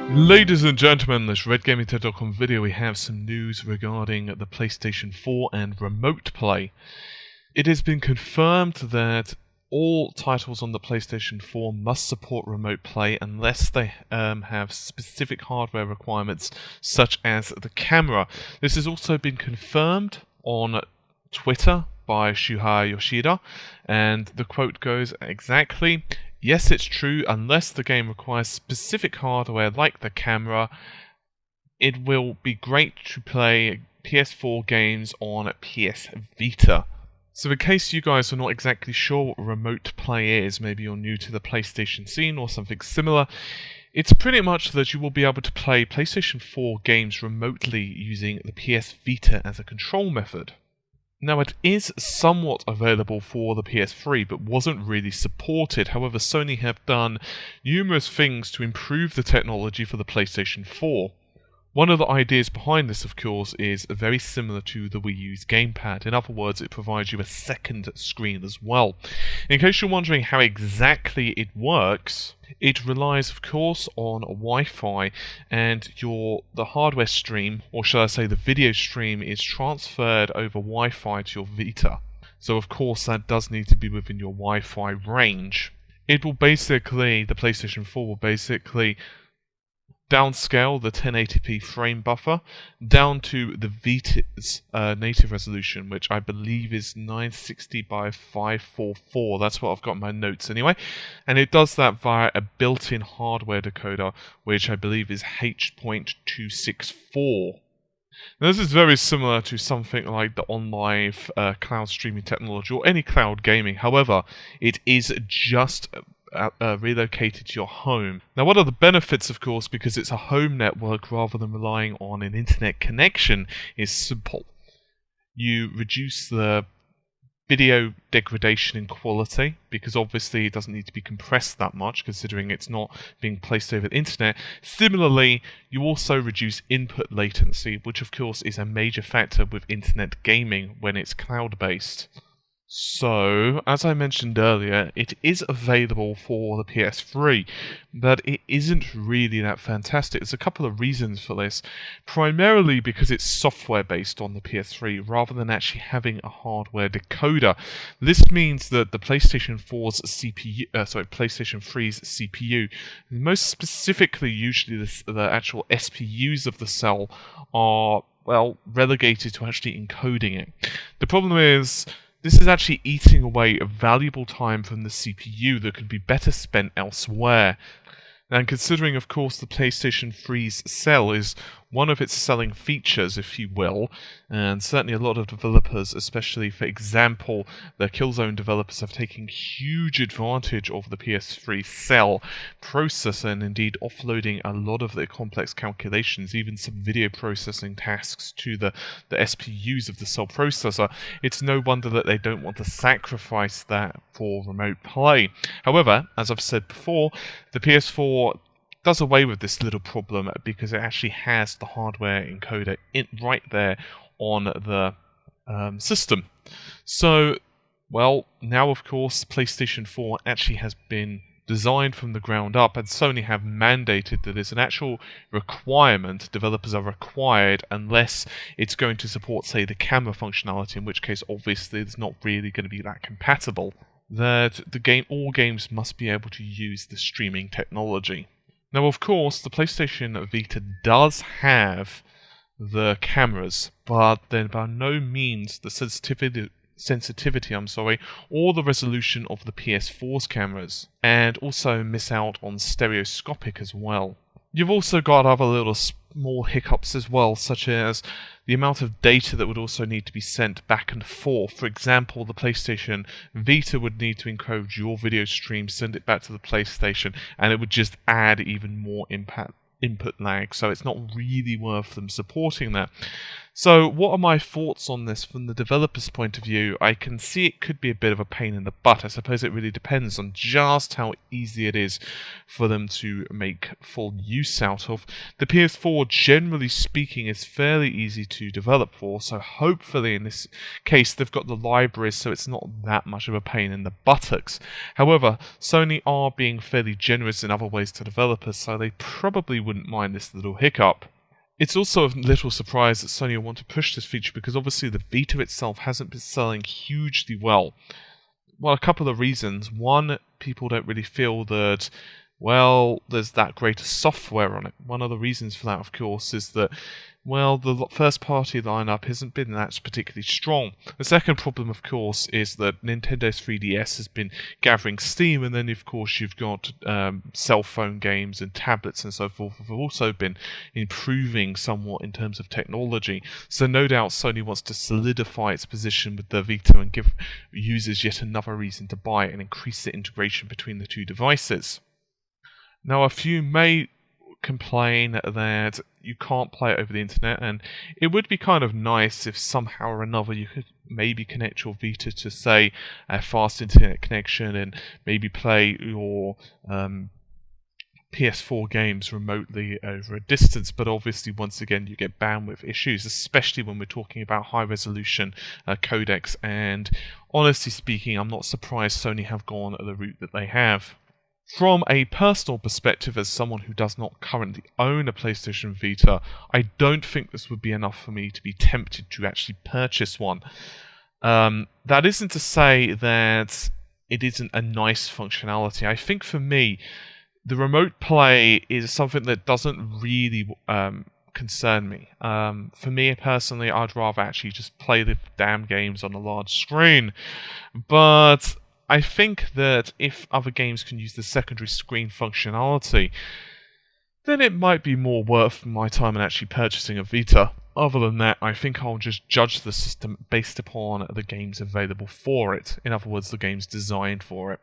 Ladies and gentlemen, this RedGamingTech.com video, we have some news regarding the PlayStation 4 and remote play. It has been confirmed that all titles on the PlayStation 4 must support remote play unless they have specific hardware requirements such as the camera. This has also been confirmed on Twitter by Shuhei Yoshida, and the quote goes exactly, "Yes, it's true, unless the game requires specific hardware like the camera, it will be great to play PS4 games on PS Vita." So in case you guys are not exactly sure what remote play is, maybe you're new to the PlayStation scene or something similar, it's pretty much that you will be able to play PlayStation 4 games remotely using the PS Vita as a control method. Now, it is somewhat available for the PS3, but wasn't really supported. However, Sony have done numerous things to improve the technology for the PlayStation 4. One of the ideas behind this, of course, is very similar to the Wii U's gamepad. In other words, it provides you a second screen as well. In case you're wondering how exactly it works, it relies, of course, on Wi-Fi, and the hardware stream, or shall I say the video stream, is transferred over Wi-Fi to your Vita. So, of course, that does need to be within your Wi-Fi range. The PlayStation 4 will basically downscale the 1080p frame buffer down to the Vita's native resolution, which I believe is 960 by 544. That's what I've got in my notes anyway. And it does that via a built-in hardware decoder, which I believe is H.264. Now, this is very similar to something like the OnLive cloud streaming technology or any cloud gaming. However, it is just relocated to your home. Now, what are the benefits, of course, because it's a home network rather than relying on an internet connection, is simple. You reduce the video degradation in quality, because obviously it doesn't need to be compressed that much, considering it's not being placed over the internet. Similarly, you also reduce input latency, which of course is a major factor with internet gaming when it's cloud-based. So, as I mentioned earlier, it is available for the PS3, but it isn't really that fantastic. There's a couple of reasons for this. Primarily because it's software based on the PS3 rather than actually having a hardware decoder. This means that the PlayStation 3's CPU, most specifically usually the actual SPUs of the cell, are, well, relegated to actually encoding it. The problem is, this is actually eating away a valuable time from the CPU that could be better spent elsewhere. And considering, of course, the PlayStation 3's cell is one of its selling features, if you will, and certainly a lot of developers, especially, for example, the Killzone developers, have taken huge advantage of the PS3 cell processor and indeed offloading a lot of their complex calculations, even some video processing tasks to the SPUs of the cell processor. It's no wonder that they don't want to sacrifice that for remote play. However, as I've said before, the PS4 does away with this little problem because it actually has the hardware encoder right there on the system. So, well, now of course PlayStation 4 actually has been designed from the ground up, and Sony have mandated that it's an actual requirement. Developers are required unless it's going to support, say, the camera functionality, in which case obviously it's not really going to be that compatible, that all games must be able to use the streaming technology. Now, of course, the PlayStation Vita does have the cameras, but they're by no means the sensitivity, or the resolution of the PS4's cameras, and also miss out on stereoscopic as well. You've also got other little small hiccups as well, such as the amount of data that would also need to be sent back and forth. For example, the PlayStation Vita would need to encode your video stream, send it back to the PlayStation, and it would just add even more input lag, so it's not really worth them supporting that. So, what are my thoughts on this from the developer's point of view? I can see it could be a bit of a pain in the butt. I suppose it really depends on just how easy it is for them to make full use out of. The PS4, generally speaking, is fairly easy to develop for, so hopefully in this case they've got the libraries so it's not that much of a pain in the buttocks. However, Sony are being fairly generous in other ways to developers, so they probably wouldn't mind this little hiccup. It's also a little surprise that Sony want to push this feature because obviously the Vita itself hasn't been selling hugely well. Well, a couple of reasons. One, people don't really feel that, well, there's that greater software on it. One of the reasons for that, of course, is that, well, the first-party lineup hasn't been that particularly strong. The second problem, of course, is that Nintendo's 3DS has been gathering steam, and then, of course, you've got cell phone games and tablets and so forth have also been improving somewhat in terms of technology. So no doubt Sony wants to solidify its position with the Vita and give users yet another reason to buy it and increase the integration between the two devices. Now, a few may complain that you can't play it over the internet, and it would be kind of nice if somehow or another you could maybe connect your Vita to, say, a fast internet connection and maybe play your PS4 games remotely over a distance, but obviously once again you get bandwidth issues, especially when we're talking about high resolution codecs, and honestly speaking I'm not surprised Sony have gone the route that they have. From a personal perspective, as someone who does not currently own a PlayStation Vita, I don't think this would be enough for me to be tempted to actually purchase one. That isn't to say that it isn't a nice functionality. I think for me, the remote play is something that doesn't really concern me. For me personally, I'd rather actually just play the damn games on a large screen. But I think that if other games can use the secondary screen functionality, then it might be more worth my time in actually purchasing a Vita. Other than that, I think I'll just judge the system based upon the games available for it. In other words, the games designed for it.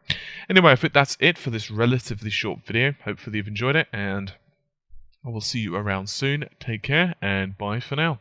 Anyway, I think that's it for this relatively short video. Hopefully you've enjoyed it, and I will see you around soon. Take care, and bye for now.